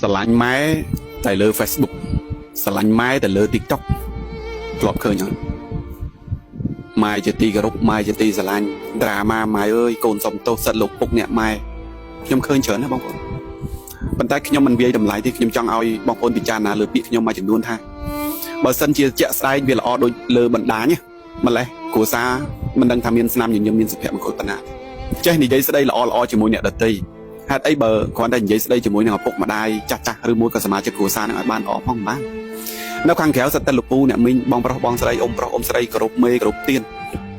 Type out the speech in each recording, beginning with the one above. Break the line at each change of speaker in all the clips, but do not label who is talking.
lạnh máy tại lơ Facebook lạnh máy tại lơ TikTok lọp khơi nhở maiจะตีกระรบmaiจะตีสลายดราม่าmai ơi កូនសុំទោសសិតលោកពុកអ្នកម៉ែខ្ញុំឃើញច្រើនណាបងប្អូនប៉ុន្តែខ្ញុំមិនវាយតម្លៃទេខ្ញុំចង់ឲ្យបងប្អូនពិចារណាលើពាក្យខ្ញុំមួយចំនួនថាបើសិនជាជាក់ស្ដែងវាល្អដូចលើបណ្ដាញម្លេះគ្រួសារមិនដឹងថាមានស្នាមញញឹមមានសុភមង្គលប៉ុណ្ណាចេះនិយាយស្ដីល្អជាមួយអ្នកដទៃហេតុអីបើគ្រាន់តែនិយាយស្ដីជាមួយនឹងឪពុកម្ដាយចាស់ឬមួយក៏សមាជិកគ្រួសារនឹងឲ្យបានល្អផងបាននៅខាងក្រៅសិតតែលោកពូអ្នកមីងបងប្រុសបងស្រីអ៊ំប្រុសអ៊ំស្រីគ្រប់មេគ្រប់ទៀន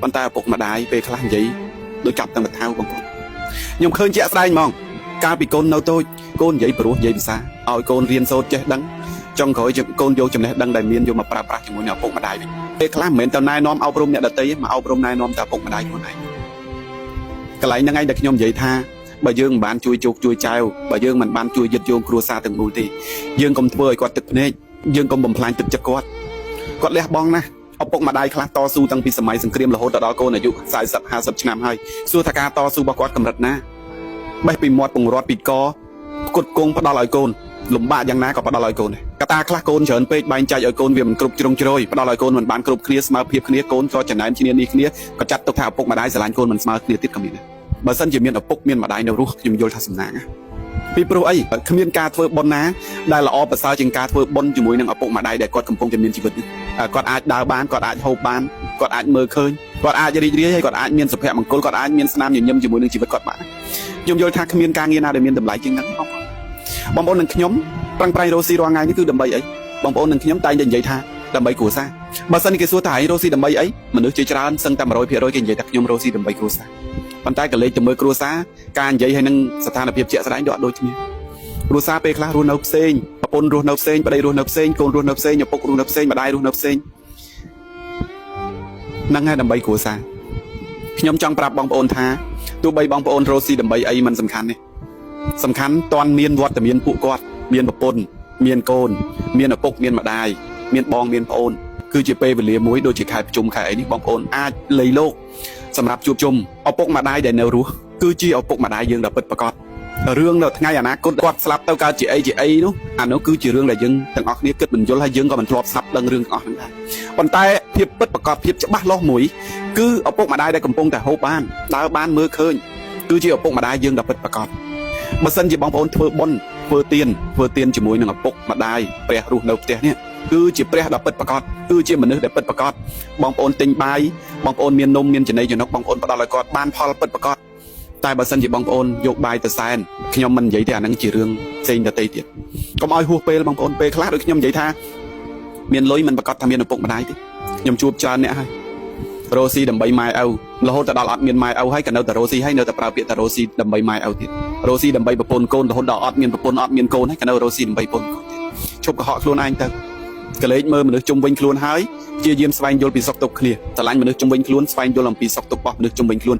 ប៉ុន្តែឪពុកម្ដាយពេលខ្លះនិយាយដូចចាប់តាំងកថាបងប្អូនខ្ញុំឃើញជាក់ស្ដែងហ្មងកាលពីកូននៅតូចកូននិយាយព្រោះនិយាយភាសាឲ្យកូនរៀនសូត្រចេះដឹងចុងក្រោយកូនយកចំណេះដឹងដែលមានយកមកប្រើប្រាស់ជាមួយនឹងឪពុកម្ដាយវិញពេលខ្លះមិនមែនទៅណែនាំអប់រំអ្នកដទៃទេមកអប់រំណែនាំតែឪពុកម្ដាយខ្លួនឯងកន្លែងហ្នឹងឯងដែលខ្ញុំនិយាយថាបើយើងមិនបានជួយជោគជួយចែវបើយើងមិនបានជួយយឹតយោងគ្រួសារទាំងមូលទេយើងកុំធ្វើឲ្យគាត់ទឹកភ្នែកយើងកុំបំផ្លាញទឹកចិត្តគាត់លះបង់ណាស់ឪពុកម្ដាយខ្លះតស៊ូតាំងពីសម័យសង្គ្រាមរហូតដល់កូនអាយុ40 50ឆ្នាំហើយសួរថាការតស៊ូរបស់គាត់កម្រិតណាបេះពីមាត់ពង្រត់ពីកផ្គត់ផ្គង់ផ្ដល់ឲ្យកូនលំបាកយ៉ាងណាក៏ផ្ដល់ឲ្យកូនកតាខ្លះកូនច្រើនពេកបែងចែកឲ្យកូនវាមិនគ្រប់ជ្រុងជ្រោយផ្ដល់ឲ្យកូនមិនបានគ្រប់គ្នាស្មើភាពគ្នាកូនក៏ចំណែនគ្នានេះគ្នាក៏ចាត់ទុកថាឪពុកម្ដាយស្រឡាញ់កូនមិនស្មើគ្នាទៀតក៏មានដែរបើសិនជាមានឪពុកមានម្ដាយនៅរស់ខ្ញុំយល់ថាសំណាងណាពីព្រោះអីគ្មានការធ្វើបុណ្យណាដែលល្អប្រសើរជាងការធ្វើបុណ្យជាមួយនឹងឪពុកម្ដាយដែលគាត់កំពុងតែមានជីវិតគាត់អាចដើរបានគាត់អាចហូបបានគាត់អាចមើលឃើញគាត់អាចរីករាយហើយគាត់អាចមានសុភមង្គលគាត់អាចមានស្នាមញញឹមជាមួយនឹងជីវិតគាត់បានខ្ញុំយល់ថាគ្មានការងារណាដែលមានតម្លៃជាងហ្នឹងបងប្អូននឹងខ្ញុំប្រឹងប្រែងរកស៊ីរាល់ថ្ងៃនេះគឺដើម្បីអីបងប្អូននឹងខ្ញុំតែងតែនិយាយថាដើម្បីគ្រួសារបើសិនគេសួរថាឯងរកស៊ីដើម្បីអីមនុស្សជាច្រើនសឹងតែ 100% គេនិយាយថាខ្ញុំរកស៊ីដើម្បីគ្រួសារប៉ុន្តែក៏លេចទៅមើលគ្រួសារការនិយាយហើយនឹងស្ថានភាពជាក់ស្ដែងដូចគ្នាគ្រួសារពេលខ្លះរស់នៅផ្សេងប្រពន្ធរស់នៅផ្សេងប្តីរស់នៅផ្សេងកូនរស់នៅផ្សេងឪពុករស់នៅផ្សេងម្ដាយរស់នៅផ្សេងហ្នឹងហើយដើម្បីគ្រួសារខ្ញុំចង់ប្រាប់បងប្អូនថាទោះបីបងប្អូនរកស៊ីដើម្បីអីមិនសំខាន់ទេសំខាន់តន់មានវត្តមានពួកគាត់មានប្រពន្ធមានកូនមានឪពុកមានម្ដាយមានបងមានប្អូនគឺជាពេលវេលាមួយដូចជាខែប្រជុំខែអីនេះបងប្អូនអាចលៃលោកសម្រាប់ជួបជុំឪពុកម្ដាយដែលនៅរស់គឺជាឪពុកម្ដាយយើងដ៏ពិតប្រាកដរឿងនៅថ្ងៃអនាគតគាត់ស្លាប់ទៅកើតជាអីនោះអានោះគឺជារឿងដែលយើងទាំងអស់គ្នាគិតមិនយល់ហើយយើងក៏មិនធ្លាប់ស្ដាប់ដឹងរឿងទាំងអស់ហ្នឹងដែរប៉ុន្តែភាពពិតប្រាកដភាពច្បាស់លាស់មួយគឺឪពុកម្ដាយដែលកំពុងតែហូបបានដើរបានមើលឃើញគឺជាឪពុកម្ដាយយើងដ៏ពិតប្រាកដបើសិនជាបងប្អូនធ្វើបុណ្យធ្វើទានជាមួយនឹងឪពុកម្ដាយព្រះរស់នៅផ្ទះនេះគឺជាព្រះដ៏ពិតប្រាកដគឺជាមនុស្សដែលពិតប្រាកដបងប្អូនទិញបាយបងប្អូនមាននំមានចំណីចំណុកបងប្អូនផ្ដល់ឲ្យគាត់បានផលពិតប្រាកដតែបើសិនជាបងប្អូនយកបាយទៅសែនខ្ញុំមិននិយាយទេអាហ្នឹងជារឿងផ្សេងទៅទៀតកុំឲ្យហួសពេលបងប្អូនពេលខ្លះដូចខ្ញុំនិយាយថាមានលុយមិនប្រកាសថាមានឪពុកម្ដាយទេខ្ញុំជួបច្រើនអ្នកហើយរស់ស៊ីដើម្បីម៉ែឪរហូតដល់អត់មានម៉ែឪហើយក៏នៅតែរស់ស៊ីហើយនៅតែប្រើពាក្យថារស់ស៊ីដើម្បីម៉ែឪទៀតរស់ស៊ីដើម្បីប្រពន្ធកូនរហូតដល់អត់មានប្រពន្ធអត់មានកូនហើយក៏នៅរស់ស៊ីដើម្បីប្រពន្ធកូនទៀតឈប់កុហកខ្លួនឯងទៅកលេចមើលមនុស្សជុំវិញខ្លួនហើយព្យាយាមស្វែងយល់ពីសុខទុក្ខគ្នាស្រឡាញ់មនុស្សជុំវិញខ្លួនស្វែងយល់អំពីសុខទុក្ខរបស់មនុស្សជុំវិញខ្លួន